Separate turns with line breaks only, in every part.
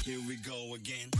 Here we go again.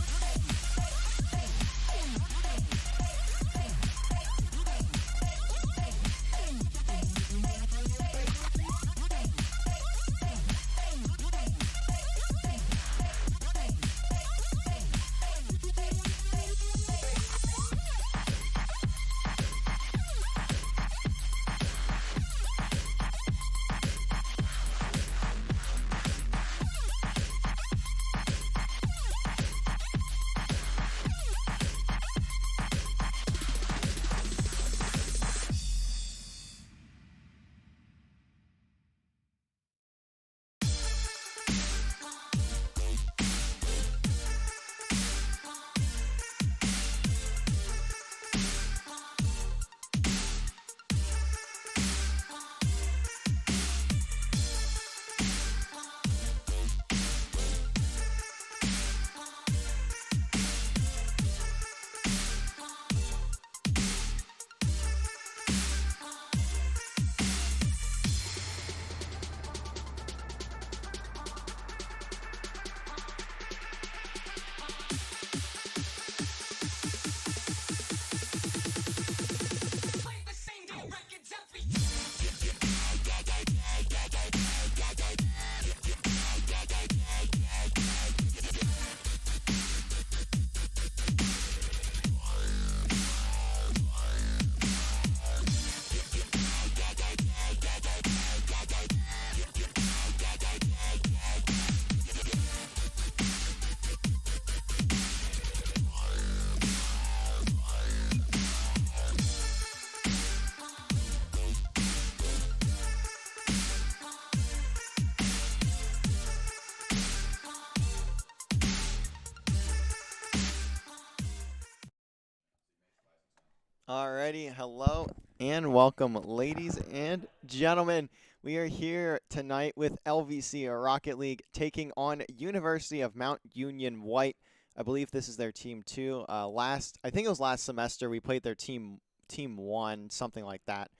Alrighty, hello and welcome, ladies and gentlemen. We are here tonight with LVC, or Rocket League, taking on University of Mount Union White. I believe this is their team 2. I think it was last semester we played their team 1, something like that,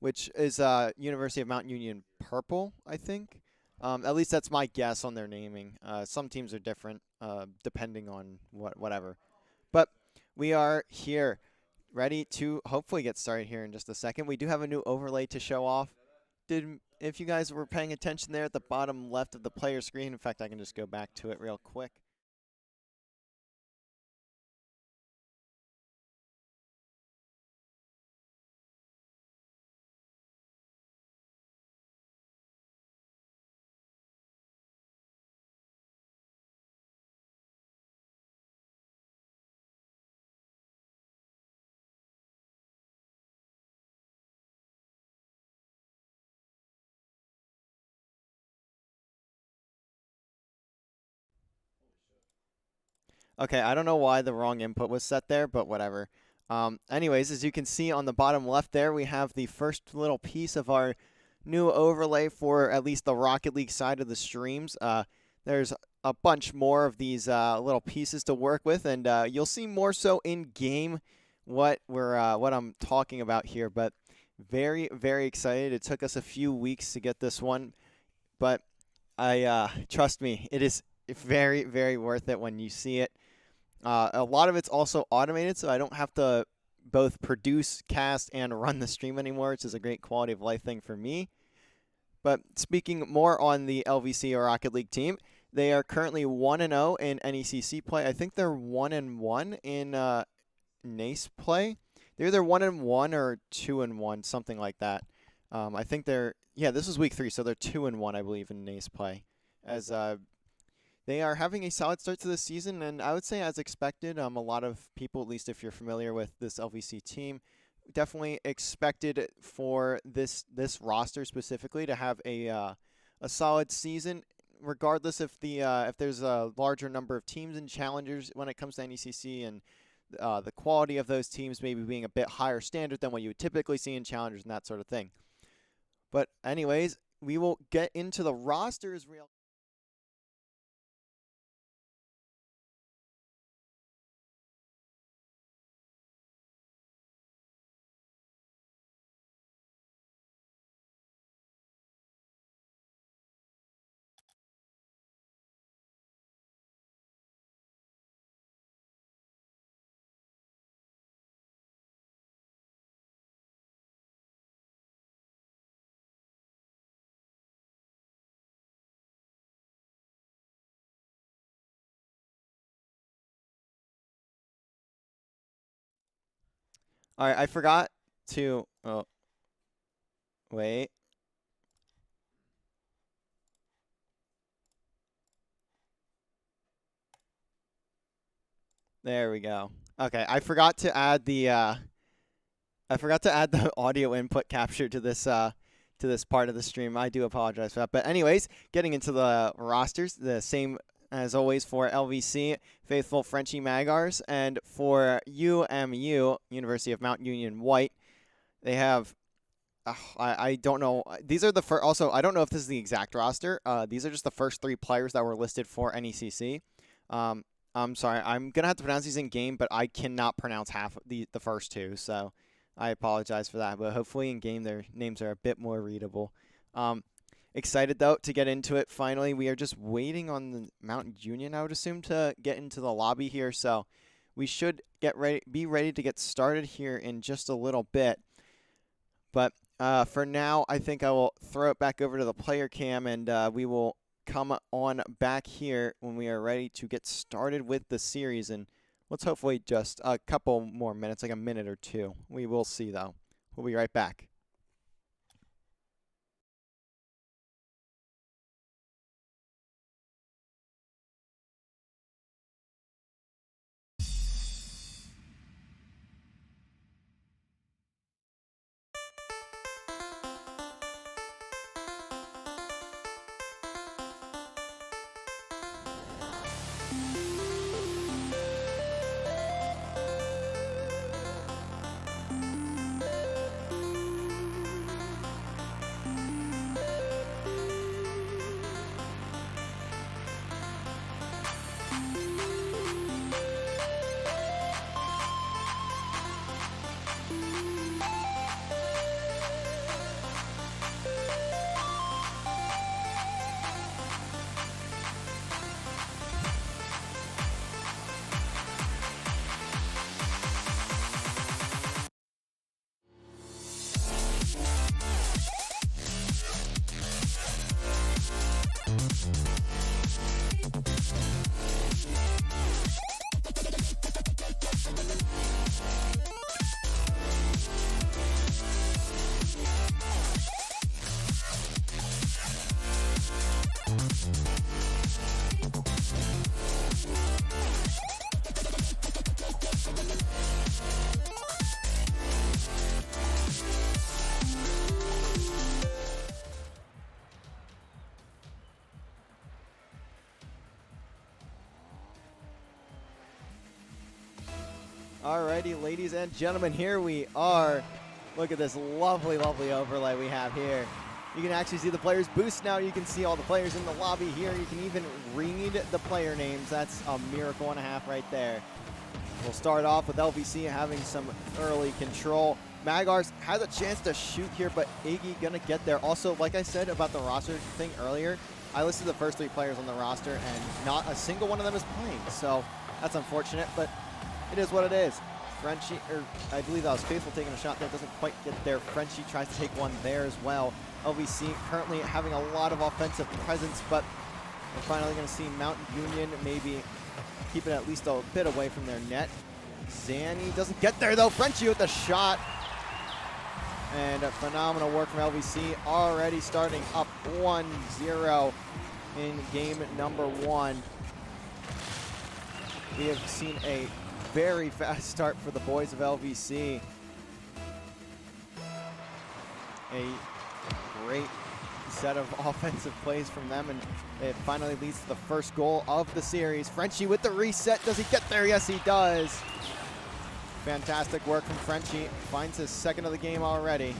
which is University of Mount Union Purple, I think. At least that's my guess on their naming. Some teams are different, depending on whatever. But we are here, ready to hopefully get started here in just a second. We do have a new overlay to show off. If you guys were paying attention there at the bottom left of the player screen, in fact, I can just go back to it real quick. Okay, I don't know why the wrong input was set there, but whatever. Anyways, as you can see on the bottom left there, we have the first little piece of our new overlay for at least the Rocket League side of the streams. There's a bunch more of these little pieces to work with, and you'll see more so in game what I'm talking about here. But very, very excited. It took us a few weeks to get this one, but trust me, it is very, very worth it when you see it. A lot of it's also automated, so I don't have to both produce, cast, and run the stream anymore, which is a great quality of life thing for me. But speaking more on the LVC or Rocket League team, they are currently 1-0 in NECC play. I think they're 1-1 in NACE play. They're either 1-1 or 2-1, something like that. I think this is week 3, so they're 2-1, I believe, in NACE play. As they are having a solid start to the season, and I would say as expected. A lot of people, at least if you're familiar with this LVC team, definitely expected for this roster specifically to have a solid season, regardless if there's a larger number of teams and challengers when it comes to NECC, and the quality of those teams maybe being a bit higher standard than what you would typically see in challengers and that sort of thing. But anyways, we will get into the rosters real. All right, I forgot to. Oh, wait. There we go. Okay, I forgot to add the audio input capture to this part of the stream. I do apologize for that. But anyways, getting into the rosters, the same as always for LVC, faithful Frenchie Magars, and for UMU, University of Mount Union White, they have. I don't know. These are the first. Also, I don't know if this is the exact roster. These are just the first 3 players that were listed for NECC. I'm sorry. I'm gonna have to pronounce these in game, but I cannot pronounce half of the first 2. So I apologize for that. But hopefully in game their names are a bit more readable. Excited though to get into it. Finally, we are just waiting on the Mount Union, I would assume, to get into the lobby here. So we should be ready to get started here in just a little bit. But for now, I think I will throw it back over to the player cam, and we will come on back here when we are ready to get started with the series. And let's hopefully just a couple more minutes, like a minute or 2. We will see, though. We'll be right back. Alrighty, ladies and gentlemen, here we are. Look at this lovely, lovely overlay we have here. You can actually see the players' boost now. You can see all the players in the lobby here. You can even read the player names. That's a miracle and a half right there. We'll start off with LVC having some early control. Magars has a chance to shoot here, but Iggy gonna get there. Also, like I said about the roster thing earlier, I listed the first 3 players on the roster, and not a single one of them is playing. So that's unfortunate, but it is what it is. Frenchie, or I believe that was Faithful taking a shot there, doesn't quite get there. Frenchie tries to take one there as well. LVC currently having a lot of offensive presence, but we're finally going to see Mount Union maybe keep it at least a bit away from their net. Zanny doesn't get there though. Frenchie with the shot. And a phenomenal work from LVC, already starting up 1-0 in game number 1. We have seen a very fast start for the boys of LVC. A great set of offensive plays from them, and it finally leads to the first goal of the series. Frenchie with the reset. Does he get there? Yes, he does. Fantastic work from Frenchie. Finds his second of the game already.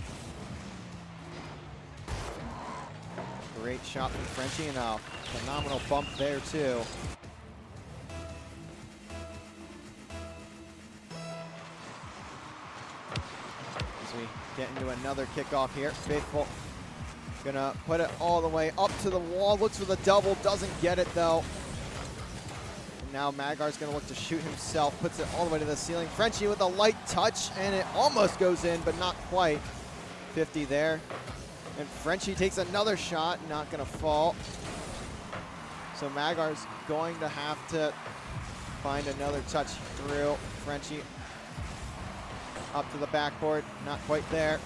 Great shot from Frenchie, and a phenomenal bump there too. As we get into another kickoff here, Faithful gonna put it all the way up to the wall. Looks for the double, doesn't get it though. Now Magar's gonna look to shoot himself, puts it all the way to the ceiling. Frenchie with a light touch, and it almost goes in, but not quite. 50 there. And Frenchie takes another shot, not gonna fall. So Magar's going to have to find another touch through. Frenchie up to the backboard, not quite there.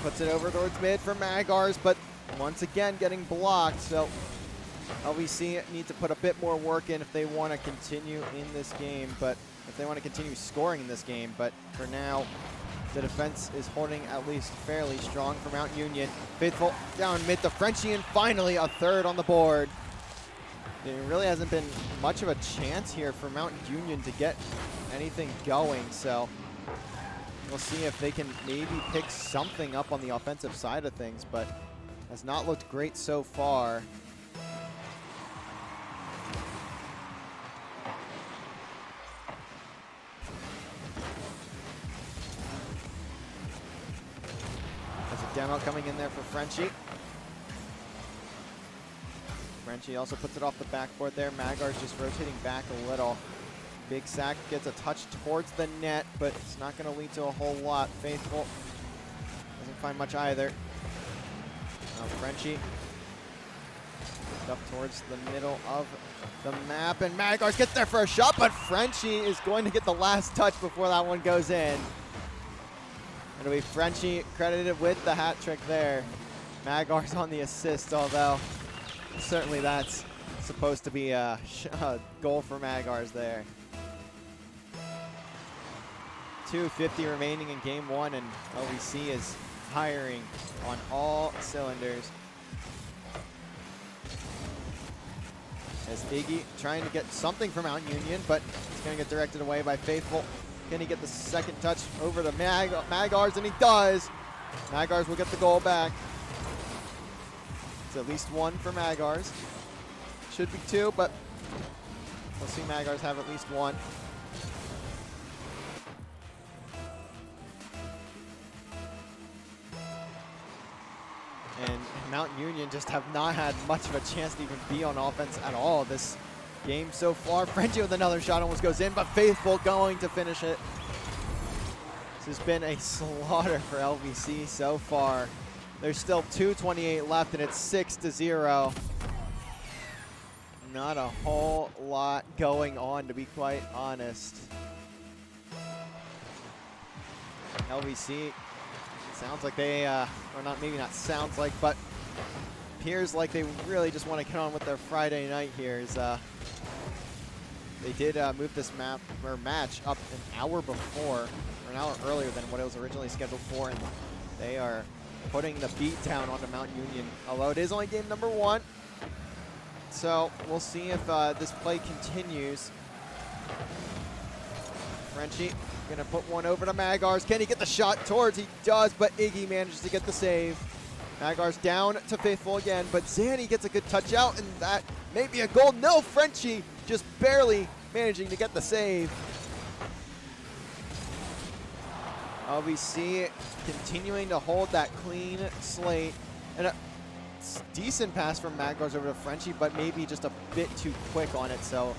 Puts it over towards mid for Magars, but once again getting blocked, so LVC need to put a bit more work in if they want to continue in this game, but if they want to continue scoring in this game. But for now, the defense is holding at least fairly strong for Mount Union. Faithful down mid to Frenchie, and finally a third on the board. There really hasn't been much of a chance here for Mount Union to get anything going, so we'll see if they can maybe pick something up on the offensive side of things, but has not looked great so far. Demo coming in there for Frenchie. Frenchie also puts it off the backboard there. Magar's just rotating back a little. Big Sack gets a touch towards the net, but it's not going to lead to a whole lot. Faithful doesn't find much either. Now Frenchie up towards the middle of the map, and Magar's gets there for a shot, but Frenchie is going to get the last touch before that one goes in. It'll be Frenchie credited with the hat trick there. Magar's on the assist, although certainly that's supposed to be a goal for Magar's there. 2:50 remaining in game 1, and LVC is firing on all cylinders. As Iggy trying to get something from Mount Union, but it's going to get directed away by Faithful. Can he get the second touch over to Magars? And he does. Magars will get the goal back. It's at least 1 for Magars. Should be 2, but we'll see Magars have at least 1. And Mount Union just have not had much of a chance to even be on offense at all this game so far. Frenchie with another shot almost goes in, but Faithful going to finish it. This has been a slaughter for LVC so far. There's still 2:28 left, and it's 6-0. Not a whole lot going on, to be quite honest. LVC sounds like they, or not, maybe not sounds like, but appears like they really just want to get on with their Friday night here. They did move this match up an hour before, or an hour earlier than what it was originally scheduled for, and they are putting the beat down onto Mount Union, although it is only game number 1. So we'll see if this play continues. Frenchie gonna put one over to Magars. Can he get the shot towards? He does, but Iggy manages to get the save. Magars down to Faithful again, but Zanny gets a good touch out, and that may be a goal. No, Frenchie just barely managing to get the save. LVC continuing to hold that clean slate, and a decent pass from Magars over to Frenchie, but maybe just a bit too quick on it, so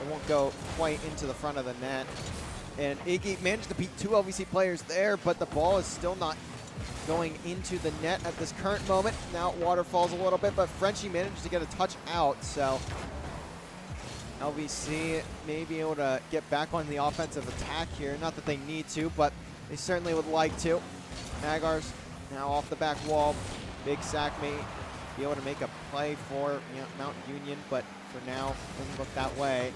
it won't go quite into the front of the net. And Iggy managed to beat two LVC players there, but the ball is still not going into the net at this current moment. Now it waterfalls a little bit, but Frenchie managed to get a touch out, so LVC may be able to get back on the offensive attack here. Not that they need to, but they certainly would like to. Magars now off the back wall. Big Sack may be able to make a play for Mount Union, but for now, doesn't look that way.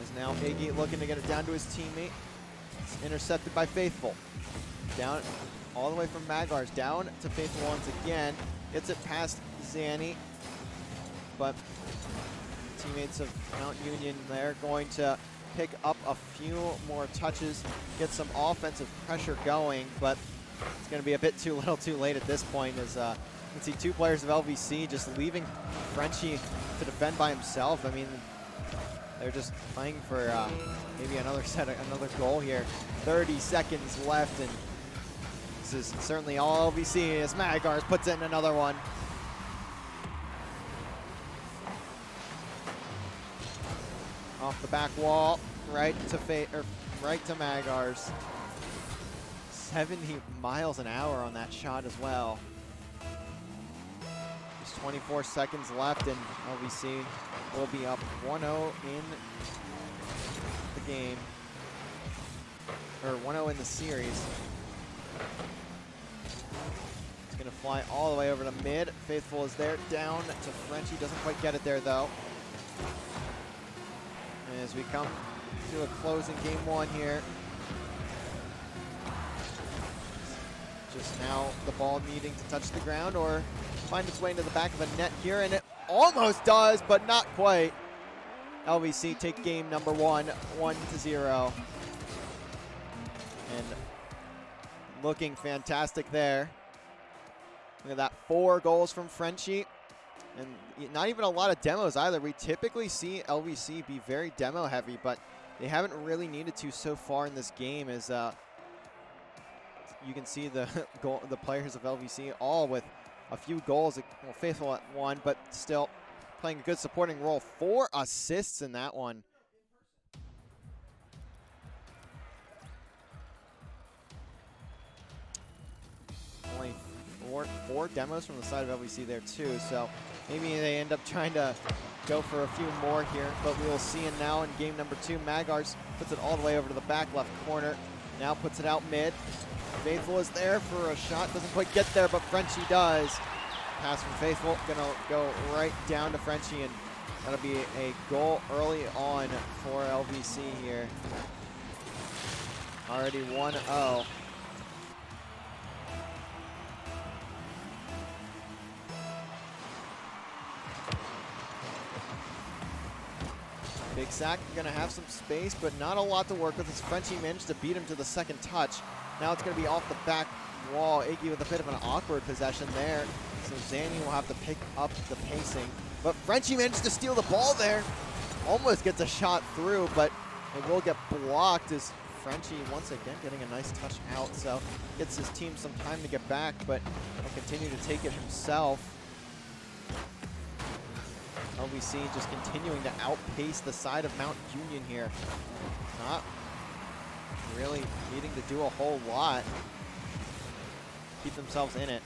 As now Iggy looking to get it down to his teammate. It's intercepted by Faithful. Down all the way from Magars, down to Faithful once again. Gets it past Zanny, but teammates of Mount Union, they're going to pick up a few more touches, get some offensive pressure going, but it's going to be a bit too little too late at this point, as you can see two players of LVC just leaving Frenchie to defend by himself. I mean, they're just playing for maybe another goal here. 30 seconds left, and this is certainly all LVC as Magars puts in another one. Off the back wall, right to Magars. 70 miles an hour on that shot as well. Just 24 seconds left, and LVC will be up 1-0 in the game, or 1-0 in the series. It's gonna fly all the way over to mid. Faithful is there, down to Frenchie, doesn't quite get it there though. As we come to a close in game one here. Just now the ball needing to touch the ground or find its way into the back of a net here, and it almost does, but not quite. LVC take game number one, 1-0. And looking fantastic there. Look at that, 4 goals from Frenchie. And not even a lot of demos either. We typically see LVC be very demo heavy, but they haven't really needed to so far in this game, as you can see the players of LVC all with a few goals. Well, Faithful at 1, but still playing a good supporting role. 4 assists in that one. Only four demos from the side of LVC there too, so maybe they end up trying to go for a few more here, but we will see. And now in game number 2, Magars puts it all the way over to the back left corner. Now puts it out mid. Faithful is there for a shot, doesn't quite get there, but Frenchie does. Pass from Faithful, gonna go right down to Frenchie, and that'll be a goal early on for LVC here. Already 1-0. Big Sack gonna have some space, but not a lot to work with, as Frenchie managed to beat him to the second touch. Now it's gonna be off the back wall. Iggy with a bit of an awkward possession there, so Zanny will have to pick up the pacing. But Frenchie managed to steal the ball there. Almost gets a shot through, but it will get blocked, as Frenchie once again getting a nice touch out, so gets his team some time to get back, but will continue to take it himself. LVC just continuing to outpace the side of Mount Union here. Not really needing to do a whole lot. Keep themselves in it.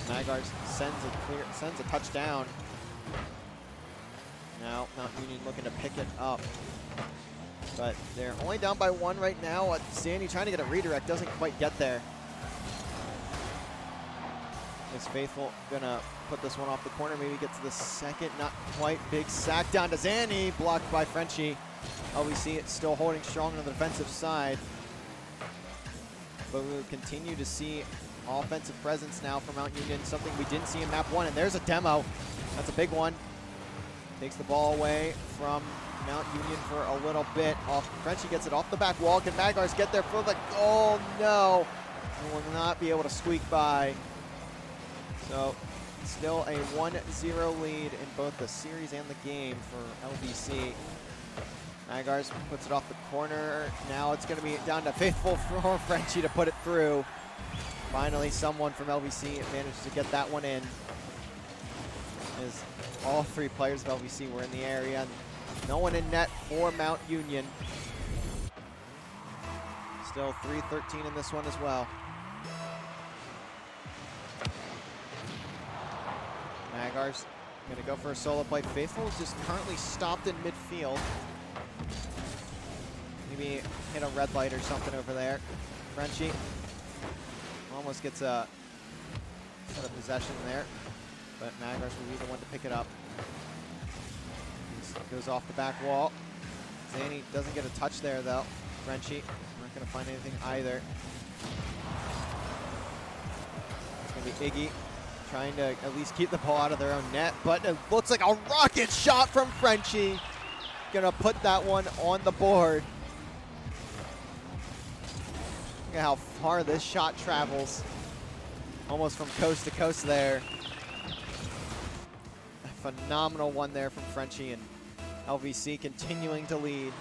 Magars sends a touchdown. Now Mount Union looking to pick it up, but they're only down by 1 right now. Zanny trying to get a redirect, doesn't quite get there. Is Faithful gonna put this one off the corner, maybe get to the second, not quite. Big Sack down to Zanny, blocked by Frenchie. LVC it's still holding strong on the defensive side, but we will continue to see offensive presence now from Mount Union, something we didn't see in map 1, and there's a demo. That's a big one. Takes the ball away from Mount Union for a little bit. Frenchie gets it off the back wall. Can Magars get there for the goal? No. He will not be able to squeak by. So still a 1-0 lead in both the series and the game for LVC. Magars puts it off the corner. Now it's going to be down to Faithful for Frenchie to put it through. Finally, someone from LVC managed to get that one in. As all three players of LVC were in the area. No one in net for Mount Union. Still 3-13 in this one as well. Magars gonna go for a solo play. Faithful is just currently stopped in midfield. Maybe hit a red light or something over there. Frenchie almost gets a set of possession there, but Magars will be the one to pick it up. Goes off the back wall. Zanny doesn't get a touch there though. Frenchie not gonna find anything either. It's gonna be Iggy trying to at least keep the ball out of their own net, but it looks like a rocket shot from Frenchie. Gonna put that one on the board. Look at how far this shot travels. Almost from coast to coast there. A phenomenal one there from Frenchie, and LVC continuing to lead.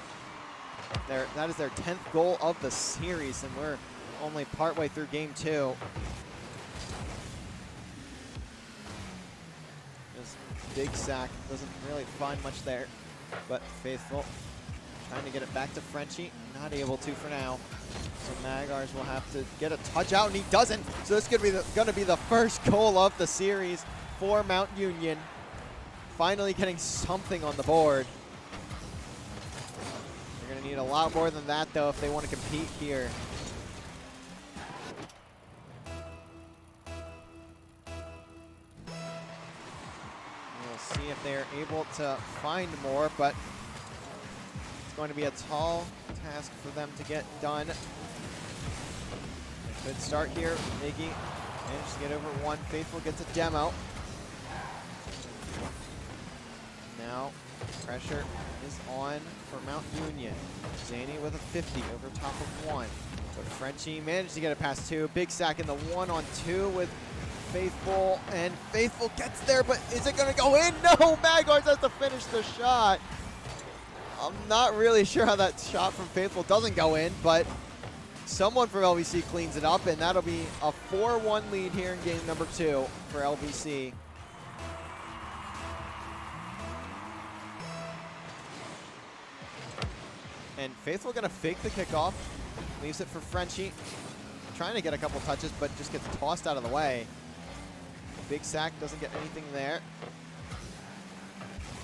That is their 10th goal of the series, and we're only partway through game 2. Just big sack, doesn't really find much there, but Faithful trying to get it back to Frenchie, not able to for now. So Magars will have to get a touch out, and he doesn't. So this is going to be the first goal of the series for Mount Union. Finally getting something on the board. They're going to need a lot more than that, though, if they want to compete here. We'll see if they're able to find more, but it's going to be a tall task for them to get done. Good start here. Iggy managed to get over one. Faithful gets a demo. Now pressure is on for Mount Union. Zanny with a 50 over top of one. But Frenchie managed to get it past two. Big sack in the 1-on-2 with Faithful, and Faithful gets there, but is it going to go in? No, Magars has to finish the shot. I'm not really sure how that shot from Faithful doesn't go in, but someone from LVC cleans it up, and that'll be a 4-1 lead here in game number 2 for LVC. And Faithful gonna fake the kickoff, leaves it for Frenchie, trying to get a couple touches, but just gets tossed out of the way. Big sack, doesn't get anything there.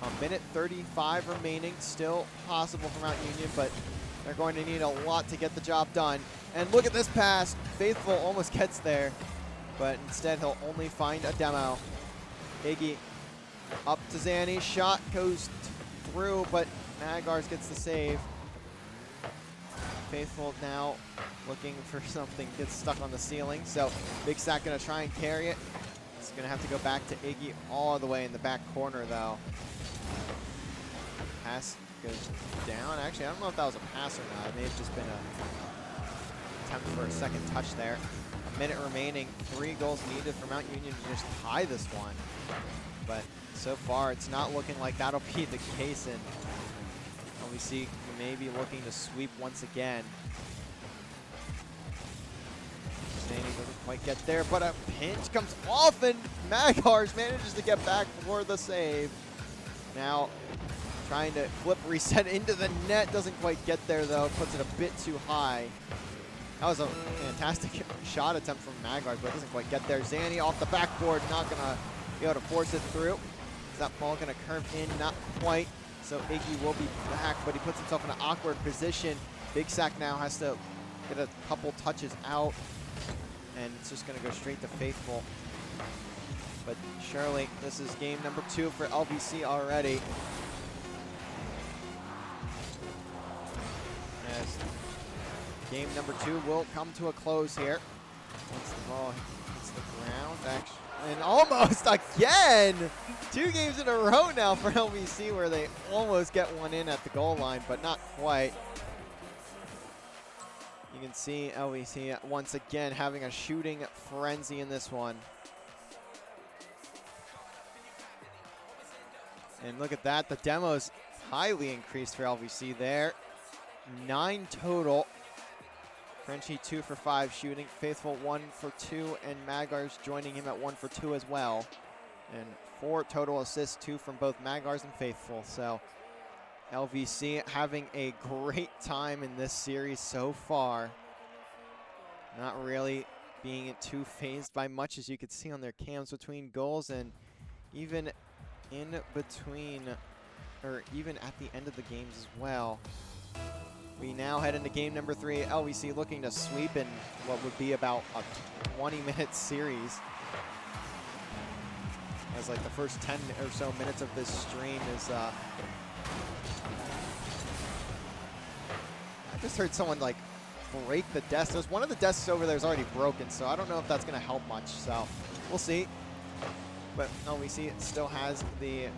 A minute 35 remaining, still possible for Mount Union, but they're going to need a lot to get the job done. And look at this pass. Faithful almost gets there, but instead he'll only find a demo. Iggy up to Zanny. Shot goes through, but Magars gets the save. Faithful now looking for something, gets stuck on the ceiling. So Big Sack gonna try and carry it. It's gonna have to go back to Iggy all the way in the back corner though. Pass goes down. Actually, I don't know if that was a pass or not. It may have just been a attempt for a second touch there. A minute remaining, 3 goals needed for Mount Union to just tie this one. But so far, it's not looking like that'll be the case, and LVC may be looking to sweep once again. Staney doesn't quite get there, but a pinch comes off, and Magars manages to get back for the save. Now, trying to flip reset into the net, doesn't quite get there though, puts it a bit too high. That was a fantastic shot attempt from Magars, but it doesn't quite get there. Zanny off the backboard, not gonna be able to force it through. Is that ball gonna curve in? Not quite. So Iggy will be back, but he puts himself in an awkward position. Big Sack now has to get a couple touches out, and it's just gonna go straight to Faithful. But surely this is game number 2 for LVC already. As game number 2 will come to a close here. Once the ball hits the ground, actually, And almost again! 2 games in a row now for LVC where they almost get one in at the goal line, but not quite. You can see LVC once again having a shooting frenzy in this one. And look at that, the demo's highly increased for LVC there. 9 total. Frenchie 2 for 5 shooting, Faithful 1 for 2, and Magars joining him at 1 for 2 as well. And 4 total assists, 2 from both Magars and Faithful. So LVC having a great time in this series so far. Not really being too phased by much, as you could see on their cams between goals, and even in between, or even at the end of the games as well. We now head into game number 3. LVC looking to sweep in what would be about a 20-minute series. As like the first 10 or so minutes of this stream is, I just heard someone like break the desk. There's one of the desks over there is already broken, so I don't know if that's going to help much. So we'll see. But LVC still has the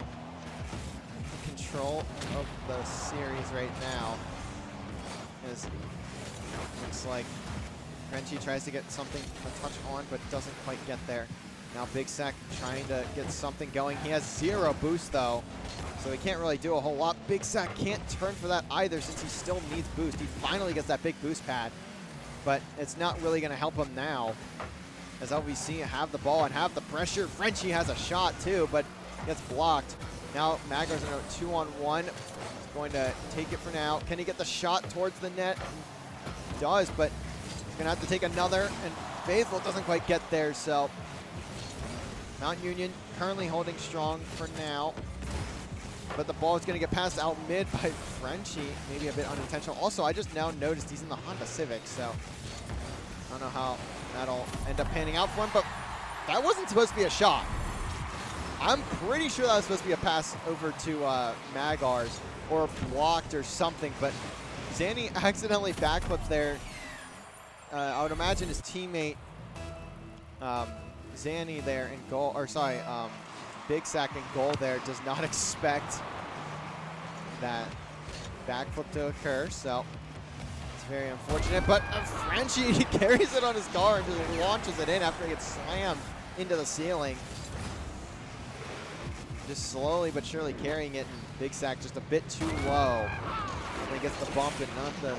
control of the series right now. As looks like Frenchie tries to get something a touch on, but doesn't quite get there. Now Big Sack trying to get something going. He has 0 boost though, so he can't really do a whole lot. Big Sack can't turn for that either since he still needs boost. He finally gets that big boost pad, but it's not really going to help him now as LVC have the ball and have the pressure. Frenchie has a shot too, but gets blocked. Now Magars in a 2-on-1. He's going to take it for now. Can he get the shot towards the net? He does, but he's going to have to take another, and Faithful doesn't quite get there, so Mount Union currently holding strong for now, but the ball is going to get passed out mid by Frenchie, maybe a bit unintentional. Also, I just now noticed he's in the Honda Civic, so I don't know how that'll end up panning out for him, but that wasn't supposed to be a shot. I'm pretty sure that was supposed to be a pass over to Magars or blocked or something, but Zanny accidentally backflips there. I would imagine his teammate Zanny there in goal, or sorry, Big Sack in goal there does not expect that backflip to occur, so it's very unfortunate. But Frenchie carries it on his car and just launches it in after he gets slammed into the ceiling. Just slowly but surely carrying it, and Big Sack just a bit too low. And he gets the bump and not the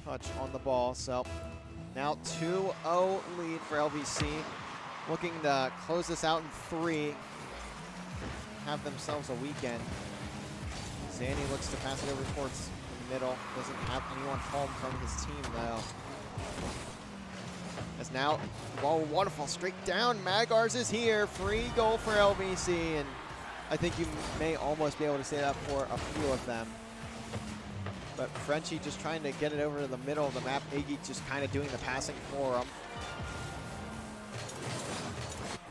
touch on the ball, so now 2-0 lead for LVC. Looking to close this out in 3. Have themselves a weekend. Zanny looks to pass it over towards the middle. Doesn't have anyone home from his team though. As now, ball waterfall straight down. Magars is here. Free goal for LVC, and I think you may almost be able to say that for a few of them. But Frenchie just trying to get it over to the middle of the map. Iggy just kind of doing the passing for him.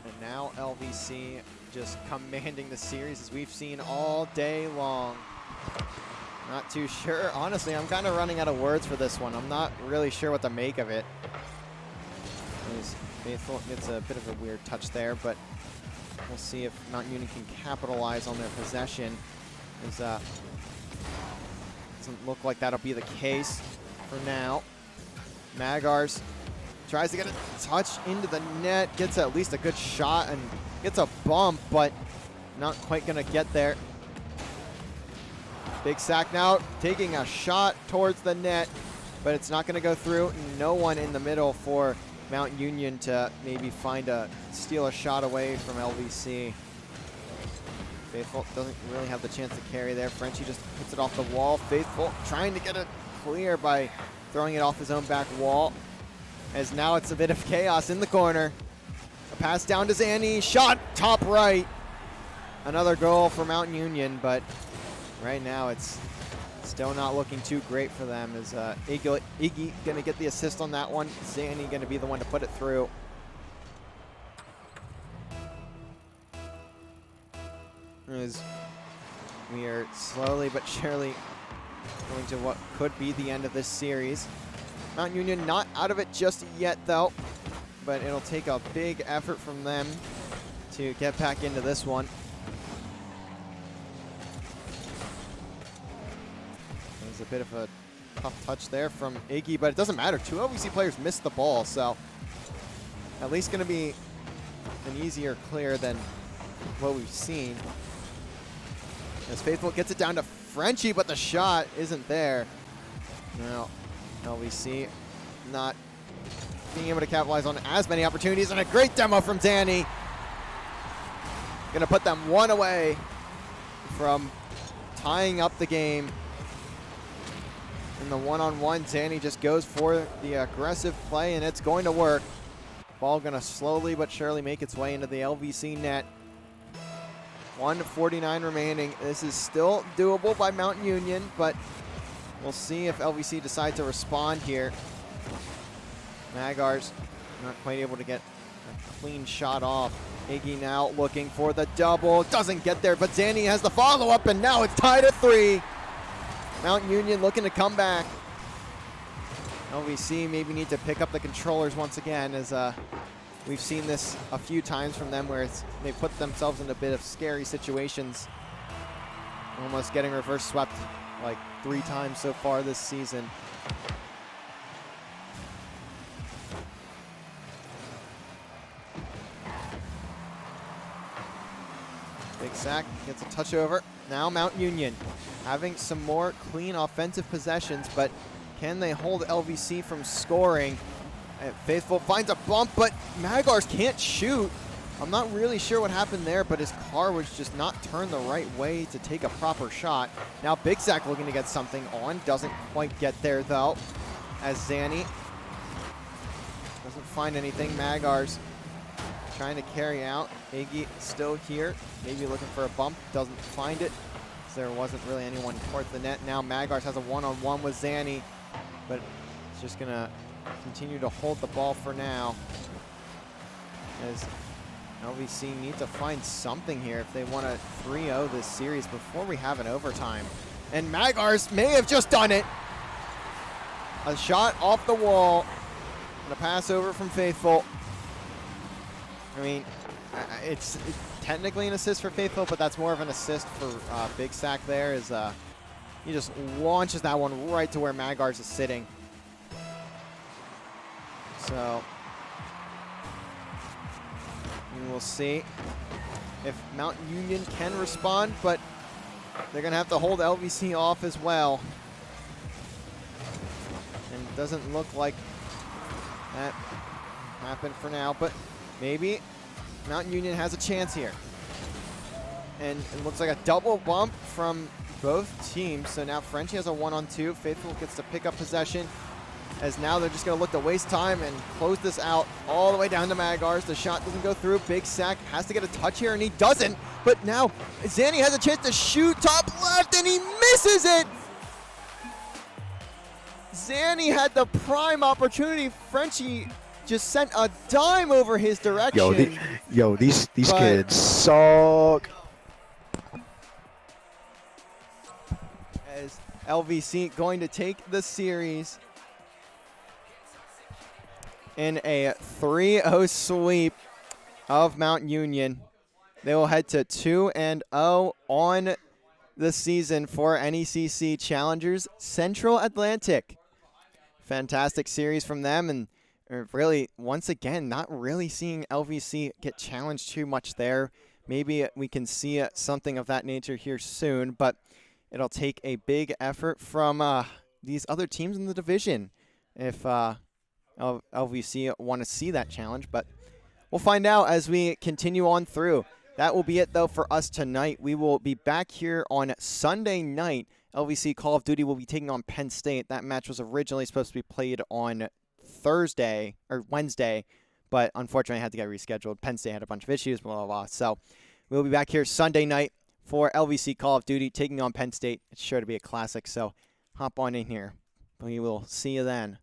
And now LVC just commanding the series as we've seen all day long. Not too sure. Honestly, I'm kind of running out of words for this one. I'm not really sure what to make of it. Faithful gets a bit of a weird touch there, but we'll see if Mount Union can capitalize on their possession. Doesn't look like that'll be the case for now. Magars tries to get a touch into the net, gets at least a good shot and gets a bump, but not quite gonna get there. Big Sack now taking a shot towards the net, but it's not gonna go through. No one in the middle for Mount Union to maybe steal a shot away from LVC. Faithful doesn't really have the chance to carry there. Frenchie just puts it off the wall. Faithful trying to get it clear by throwing it off his own back wall. As now it's a bit of chaos in the corner. A pass down to Zanny. Shot top right. Another goal for Mount Union, but right now it's still not looking too great for them. Is Iggy going to get the assist on that one? Zanny going to be the one to put it through. As we are slowly but surely going to what could be the end of this series. Mount Union not out of it just yet, though. but it'll take a big effort from them to get back into this one. There's a bit of a tough touch there from Iggy, but it doesn't matter. 2 LVC players missed the ball, so at least going to be an easier clear than what we've seen. As Faithful gets it down to Frenchie, but the shot isn't there. Now, LVC not being able to capitalize on as many opportunities, and a great demo from Danny. Gonna put them one away from tying up the game. In the one-on-one, Danny just goes for the aggressive play, and it's going to work. Ball gonna slowly but surely make its way into the LVC net. 1:49 remaining. This is still doable by Mount Union, but we'll see if LVC decide to respond here. Magar's not quite able to get a clean shot off. Iggy now looking for the double. Doesn't get there, but Zanny has the follow-up, and now it's tied at 3. Mount Union looking to come back. LVC maybe need to pick up the controllers once again, as we've seen this a few times from them where they put themselves in a bit of scary situations. Almost getting reverse swept like 3 times so far this season. Big sack, gets a touch over. Now Mount Union having some more clean offensive possessions, but can they hold LVC from scoring? Faithful finds a bump, but Magars can't shoot. I'm not really sure what happened there, but his car was just not turned the right way to take a proper shot. Now Big Sack looking to get something on. Doesn't quite get there, though, as Zanny doesn't find anything. Magars trying to carry out. Iggy still here, maybe looking for a bump. Doesn't find it, because there wasn't really anyone towards the net. Now Magars has a one-on-one with Zanny, but it's just going to continue to hold the ball for now, as LVC need to find something here if they want to 3-0 this series before we have an overtime. And Magars may have just done it. A shot off the wall and a pass over from Faithful. I mean, it's technically an assist for Faithful, but that's more of an assist for Big Sack there, as he just launches that one right to where Magars is sitting. So we will see if Mount Union can respond, but they're going to have to hold LVC off as well. And it doesn't look like that happened for now, but maybe Mount Union has a chance here. And it looks like a double bump from both teams. So now Frenchie has a 1-on-2. Faithful gets to pick up possession, as now they're just going to look to waste time and close this out all the way down to Magars. The shot doesn't go through. Big Sack has to get a touch here, and he doesn't. But now Zanny has a chance to shoot top left, and he misses it. Zanny had the prime opportunity. Frenchie just sent a dime over his direction.
These kids suck.
As LVC going to take the series in a 3-0 sweep of Mount Union. They will head to 2-0 on the season for NECC Challengers Central Atlantic. Fantastic series from them, and really, once again, not really seeing LVC get challenged too much there. Maybe we can see something of that nature here soon, but it'll take a big effort from these other teams in the division if LVC want to see that challenge, but we'll find out as we continue on through. That will be it, though, for us tonight. We will be back here on Sunday night. LVC Call of Duty will be taking on Penn State. That match was originally supposed to be played on Thursday or Wednesday, but unfortunately had to get rescheduled. Penn State had a bunch of issues, blah, blah, blah. So we'll be back here Sunday night for LVC Call of Duty taking on Penn State. It's sure to be a classic, so hop on in here. We will see you then.